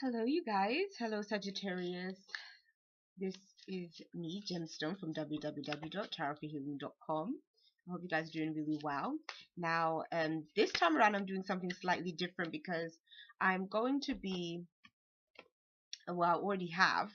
Hello, you guys. Hello, Sagittarius. This is me, Gemstone from www.tarotforhealing.com. I hope you guys are doing really well. Now, this time around, I'm doing something slightly different because I'm going to be well, I already have.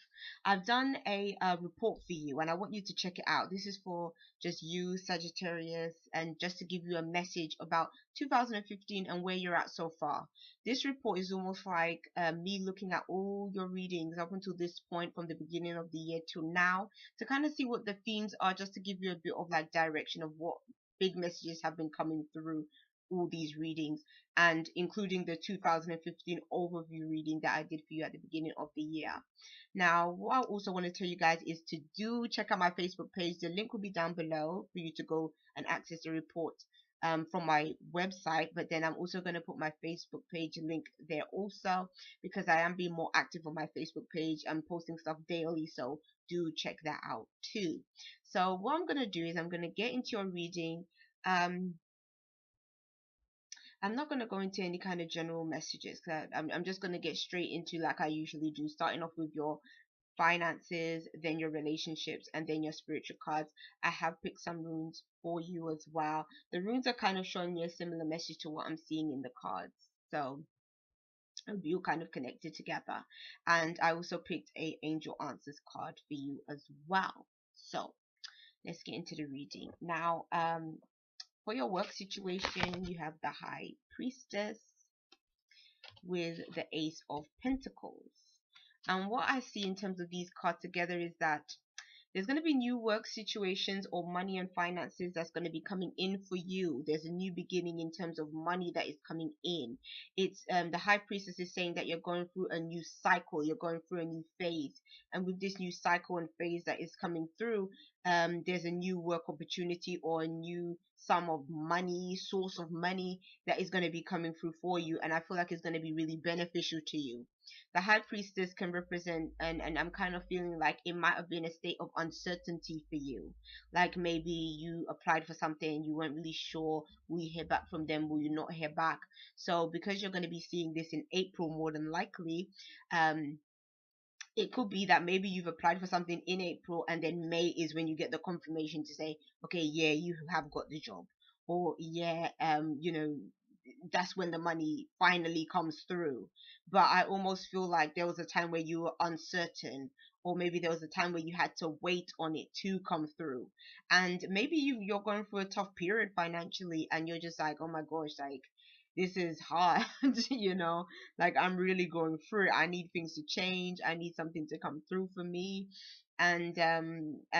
I've done a report for you, and I want you to check it out. This is for just you, Sagittarius, and just to give you a message about 2015 and where you're at so far. This report is almost like me looking at all your readings up until this point from the beginning of the year till now to kind of see what the themes are, just to give you a bit of like direction of what big messages have been coming through all these readings, and including the 2015 overview reading that I did for you at the beginning of the year. Now, what I also want to tell you guys is to do check out my Facebook page. The link will be down below for you to go and access the report from my website. But then I'm also going to put my Facebook page link there also, because I am being more active on my Facebook page. I'm posting stuff daily, so do check that out too. So what I'm going to do is I'm going to get into your reading. I'm not going to go into any kind of general messages. I'm just going to get straight into, like I usually do, starting off with your finances, then your relationships, and then your spiritual cards. I have picked some runes for you as well. The runes are kind of showing me a similar message to what I'm seeing in the cards. So you kind of connected together. And I also picked a angel answers card for you as well. So let's get into the reading. Now, for your work situation, you have the High Priestess with the Ace of Pentacles. And what I see in terms of these cards together is that there's going to be new work situations or money and finances that's going to be coming in for you. There's a new beginning in terms of money that is coming in. It's the High Priestess is saying that you're going through a new cycle, you're going through a new phase, and with this new cycle and phase that is coming through, there's a new work opportunity or a new sum of money, source of money that is going to be coming through for you, and I feel like it's going to be really beneficial to you. The High Priestess can represent, and I'm kind of feeling like it might have been a state of uncertainty for you. Like maybe you applied for something, you weren't really sure, will you hear back from them, will you not hear back? So because you're going to be seeing this in April more than likely, it could be that maybe you've applied for something in April, and then May is when you get the confirmation to say, okay, yeah, you have got the job. Or yeah, that's when the money finally comes through. But I almost feel like there was a time where you were uncertain, or maybe there was a time where you had to wait on it to come through. And maybe you're going through a tough period financially, and you're just like, oh my gosh, like this is hard, like I'm really going through it. I need things to change. I need something to come through for me. And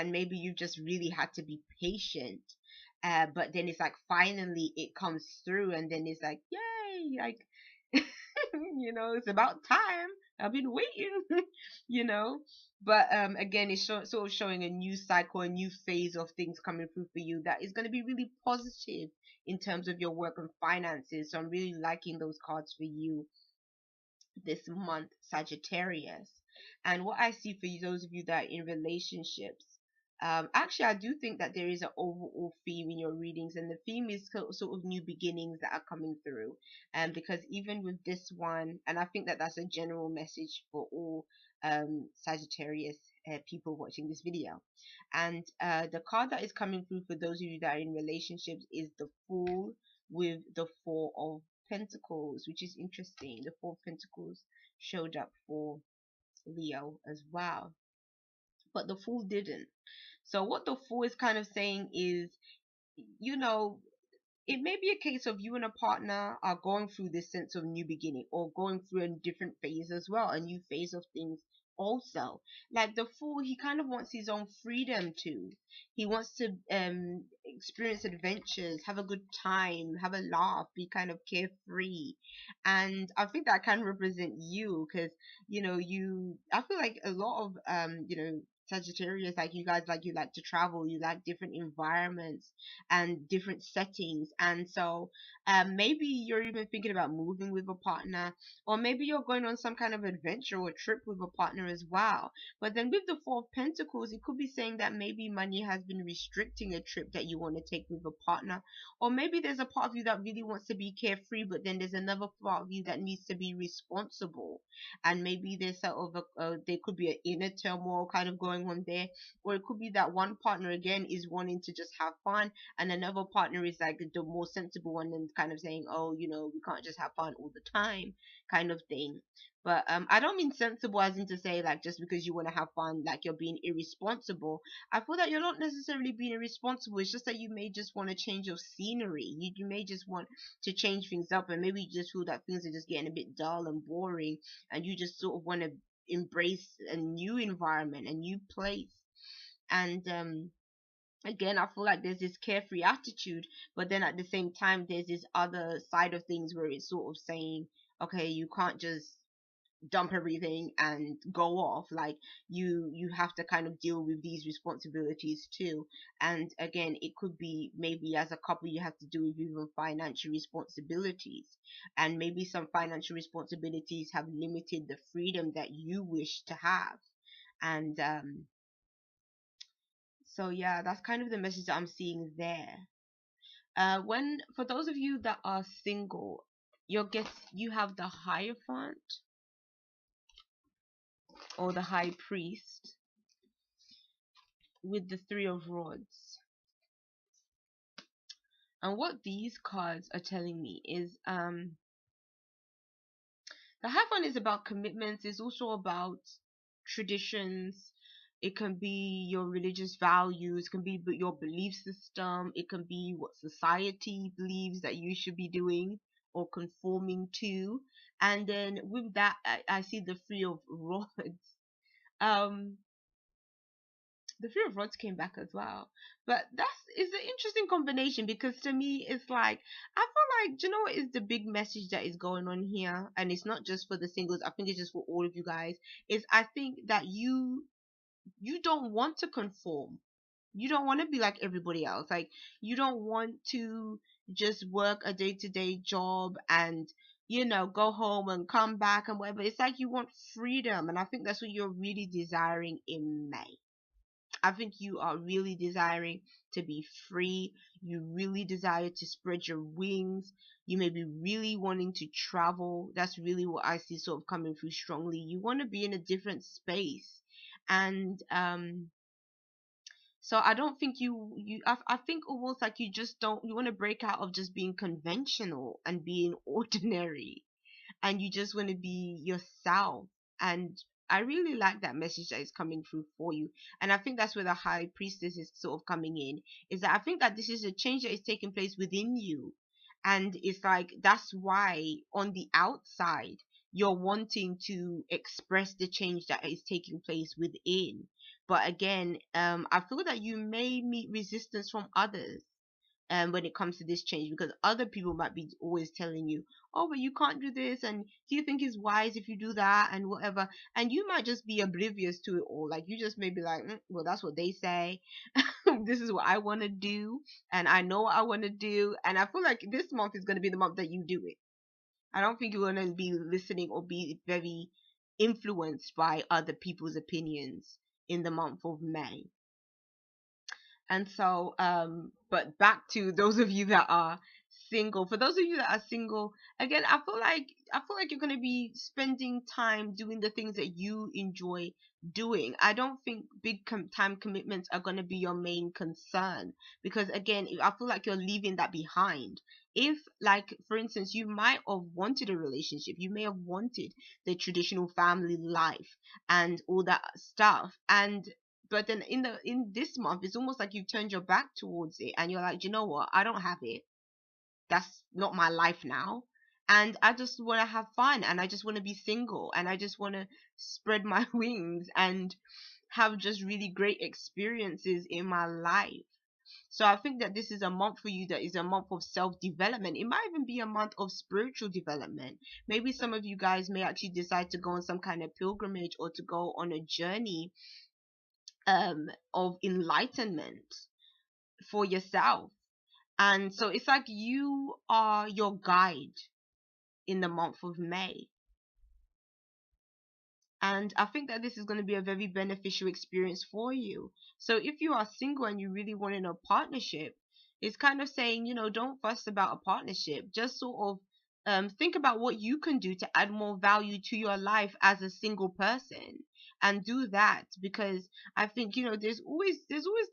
maybe you just really had to be patient. But then it's like finally it comes through, and then it's like, yay, like it's about time. I've been waiting, you know. But again, it's sort of showing a new cycle, a new phase of things coming through for you that is going to be really positive in terms of your work and finances. So I'm really liking those cards for you this month, Sagittarius. And what I see for you, those of you that are in relationships, actually, I do think that there is an overall theme in your readings, and the theme is sort of new beginnings that are coming through. Because even with this one, and I think that that's a general message for all Sagittarius people watching this video. And the card that is coming through for those of you that are in relationships is the Fool with the Four of Pentacles, which is interesting. The Four of Pentacles showed up for Leo as well, but the Fool didn't. So what the Fool is kind of saying is, you know, it may be a case of you and a partner are going through this sense of new beginning, or going through a different phase as well, a new phase of things also. Like the Fool, he kind of wants his own freedom too. He wants to experience adventures, have a good time, have a laugh, be kind of carefree. And I think that can represent you, because I feel like a lot of Sagittarius, like you guys, like you like to travel, you like different environments and different settings. And so maybe you're even thinking about moving with a partner, or maybe you're going on some kind of adventure or trip with a partner as well. But then with the Four of Pentacles, it could be saying that maybe money has been restricting a trip that you want to take with a partner, or maybe there's a part of you that really wants to be carefree, but then there's another part of you that needs to be responsible. And maybe there's sort of there could be an inner turmoil kind of going on there, or it could be that one partner again is wanting to just have fun, and another partner is like the more sensible one and kind of saying, oh, we can't just have fun all the time, kind of thing. But I don't mean sensible as in to say like just because you want to have fun, like you're being irresponsible. I feel that you're not necessarily being irresponsible. It's just that you may just want to change your scenery. You may just want to change things up, and maybe you just feel that things are just getting a bit dull and boring, and you just sort of want to embrace a new environment, a new place. And again, I feel like there's this carefree attitude, but then at the same time there's this other side of things where it's sort of saying, okay, you can't just dump everything and go off. Like you have to kind of deal with these responsibilities too. And again, it could be maybe as a couple you have to deal with even financial responsibilities, and maybe some financial responsibilities have limited the freedom that you wish to have. And so yeah, that's kind of the message that I'm seeing there. When for those of you that are single, you have the Hierophant or the High Priest with the Three of Rods. And what these cards are telling me is the Hierophant is about commitments. It's also about traditions. It can be your religious values, it can be your belief system, it can be what society believes that you should be doing or conforming to. And then with that, I see the Three of Rods. Um, the Three of Rods came back as well, but is an interesting combination, because to me it's like I feel like, do you know what is the big message that is going on here? And it's not just for the singles. I think it's just for all of you guys. Is I think that you don't want to conform. You don't want to be like everybody else. Like you don't want to just work a day-to-day job and go home and come back and whatever. It's like you want freedom, and I think that's what you're really desiring in May. I think you are really desiring to be free. You really desire to spread your wings. You may be really wanting to travel. That's really what I see sort of coming through strongly. You want to be in a different space. And so I don't think I think almost like you just don't, you want to break out of just being conventional and being ordinary, and you just want to be yourself. And I really like that message that is coming through for you. And I think that's where the High Priestess is sort of coming in, is that I think that this is a change that is taking place within you. And it's like that's why on the outside you're wanting to express the change that is taking place within. But again, I feel that you may meet resistance from others when it comes to this change, because other people might be always telling you, oh, but you can't do this, and do you think it's wise if you do that, and whatever. And you might just be oblivious to it all. Like you just may be like, well, that's what they say. This is what I want to do, and I know what I want to do. And I feel like this month is going to be the month that you do it. I don't think you're going to be listening or be very influenced by other people's opinions in the month of May. And so, but back to those of you that are single. For those of you that are single, again, I feel like you're going to be spending time doing the things that you enjoy doing. I don't think big time commitments are going to be your main concern, because again, I feel like you're leaving that behind. If, like, for instance, you might have wanted a relationship, you may have wanted the traditional family life and all that stuff, and but then in this month it's almost like you've turned your back towards it, and you're like, you know what, I don't have it. That's not my life now, and I just want to have fun, and I just want to be single, and I just want to spread my wings and have just really great experiences in my life. So I think that this is a month for you that is a month of self-development. It might even be a month of spiritual development. Maybe some of you guys may actually decide to go on some kind of pilgrimage or to go on a journey of enlightenment for yourself. And so it's like you are your guide in the month of May. And I think that this is going to be a very beneficial experience for you. So if you are single and you really want in a partnership, it's kind of saying, don't fuss about a partnership. Just sort of think about what you can do to add more value to your life as a single person, and do that. Because I think, there's always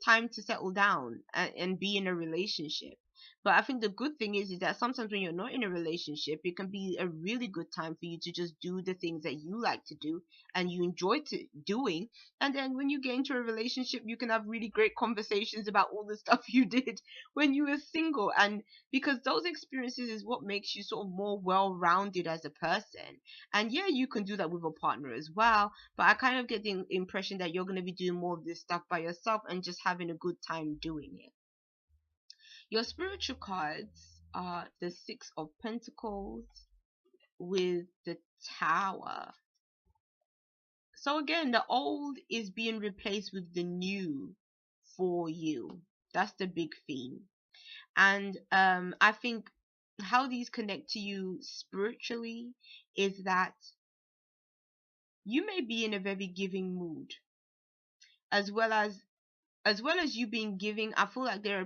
time to settle down and be in a relationship. But I think the good thing is that sometimes when you're not in a relationship, it can be a really good time for you to just do the things that you like to do and you enjoy doing. And then when you get into a relationship, you can have really great conversations about all the stuff you did when you were single. And because those experiences is what makes you sort of more well-rounded as a person. And yeah, you can do that with a partner as well, but I kind of get the impression that you're going to be doing more of this stuff by yourself and just having a good time doing it. Your spiritual cards are the Six of Pentacles with the Tower. So again, the old is being replaced with the new for you. That's the big theme. And I think how these connect to you spiritually is that you may be in a very giving mood, as well as you being giving. I feel like there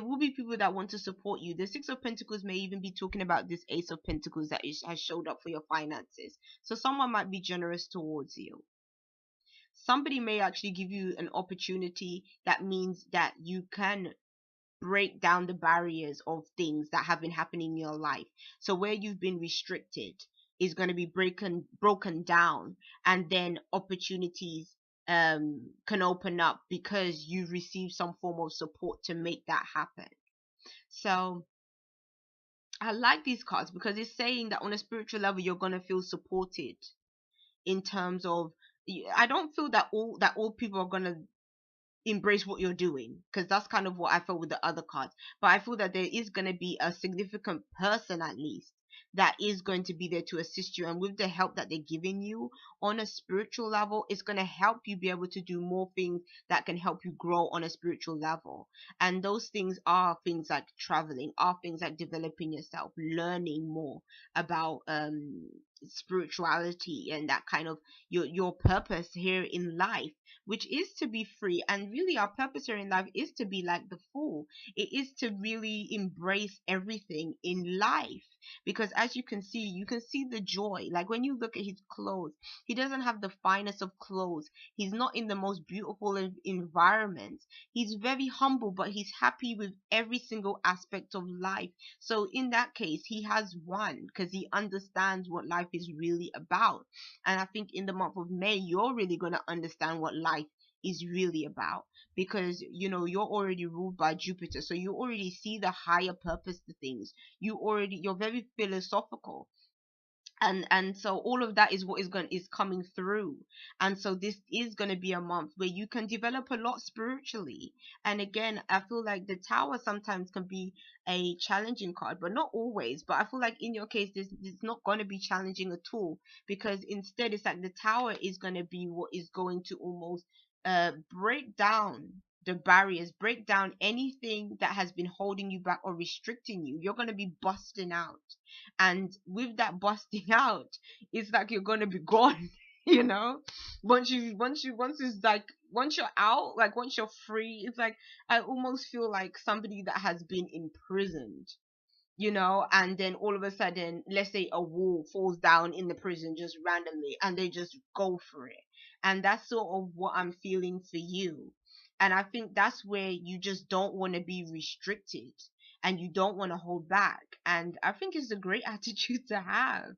will be people that want to support you. The Six of Pentacles may even be talking about this Ace of Pentacles that has showed up for your finances. So someone might be generous towards you. Somebody may actually give you an opportunity that means that you can break down the barriers of things that have been happening in your life. So where you've been restricted is going to be broken down, and then opportunities can open up because you've received some form of support to make that happen. So I like these cards because it's saying that on a spiritual level you're going to feel supported in terms of, I don't feel that all people are going to embrace what you're doing, because that's kind of what I felt with the other cards. But I feel that there is going to be a significant person at least that is going to be there to assist you, and with the help that they're giving you on a spiritual level, it's going to help you be able to do more things that can help you grow on a spiritual level. And those things are things like traveling, are things like developing yourself, learning more about spirituality, and that kind of your purpose here in life, which is to be free. And really our purpose here in life is to be like the Fool. It is to really embrace everything in life, because as you can see the joy. Like when you look at his clothes, he doesn't have the finest of clothes, he's not in the most beautiful environment, he's very humble, but he's happy with every single aspect of life. So in that case, he has won because he understands what life is really about. And I think in the month of May, you're really going to understand what life is really about, because you're already ruled by Jupiter, so you already see the higher purpose to things. You're very philosophical, and so all of that is what is coming through. And so this is going to be a month where you can develop a lot spiritually. And again, I feel like the Tower sometimes can be a challenging card, but not always. But I feel like in your case, this is not going to be challenging at all, because instead it's like the Tower is going to be what is going to almost break down the barriers, break down anything that has been holding you back or restricting you. You're going to be busting out, and with that busting out, it's like you're going to be gone. Once it's like, once you're out, like once you're free, it's like I almost feel like somebody that has been imprisoned, and then all of a sudden, let's say a wall falls down in the prison just randomly and they just go for it. And that's sort of what I'm feeling for you. And I think that's where you just don't want to be restricted and you don't want to hold back. And I think it's a great attitude to have.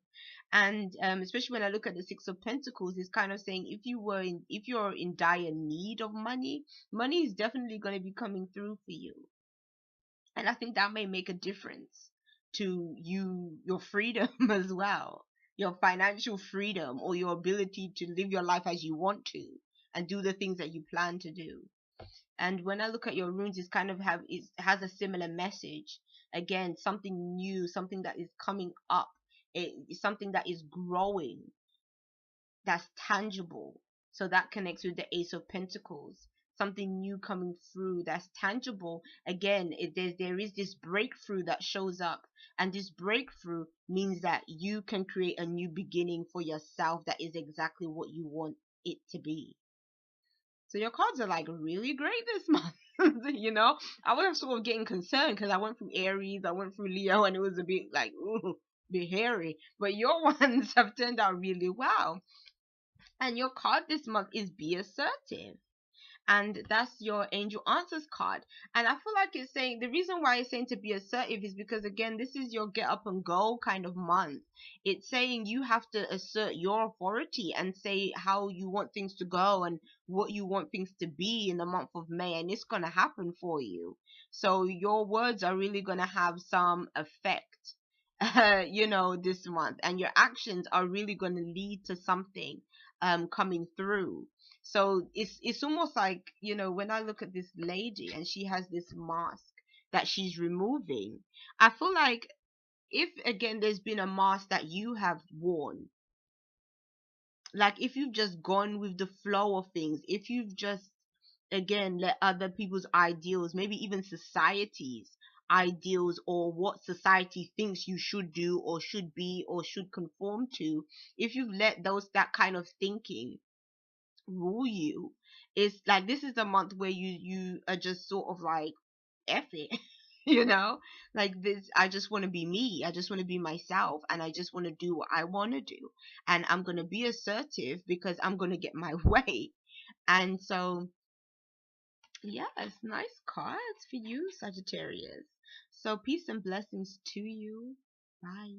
And especially when I look at the Six of Pentacles, it's kind of saying if you're in dire need of money, money is definitely going to be coming through for you. And I think that may make a difference to your freedom as well, your financial freedom, or your ability to live your life as you want to and do the things that you plan to do. And when I look at your runes, it's kind of it has a similar message. Again, something new, something that is coming up, something that is growing, that's tangible, So that connects with the Ace of Pentacles. Something new coming through that's tangible. Again, there is this breakthrough that shows up, and this breakthrough means that you can create a new beginning for yourself that is exactly what you want it to be. So your cards are like really great this month. I was sort of getting concerned because I went through Aries, I went through Leo, and it was a bit like, ooh, a bit hairy. But your ones have turned out really well. And your card this month is Be Assertive, and that's your angel answers card. And I feel like it's saying, the reason why it's saying to be assertive is because, again, this is your get up and go kind of month. It's saying you have to assert your authority and say how you want things to go and what you want things to be in the month of May, and it's going to happen for you. So your words are really going to have some effect this month, and your actions are really going to lead to something coming through. So it's almost like, when I look at this lady and she has this mask that she's removing, I feel like, if again there's been a mask that you have worn, like if you've just gone with the flow of things, if you've just again let other people's ideals, maybe even society's ideals, or what society thinks you should do or should be or should conform to, if you've let that kind of thinking rule you, it's like this is the month where you are just sort of like, F it. Like this, I just want to be me, I just want to be myself, and I just want to do what I want to do, and I'm going to be assertive because I'm going to get my way. And so, yes, nice cards for you, Sagittarius. So peace and blessings to you. Bye.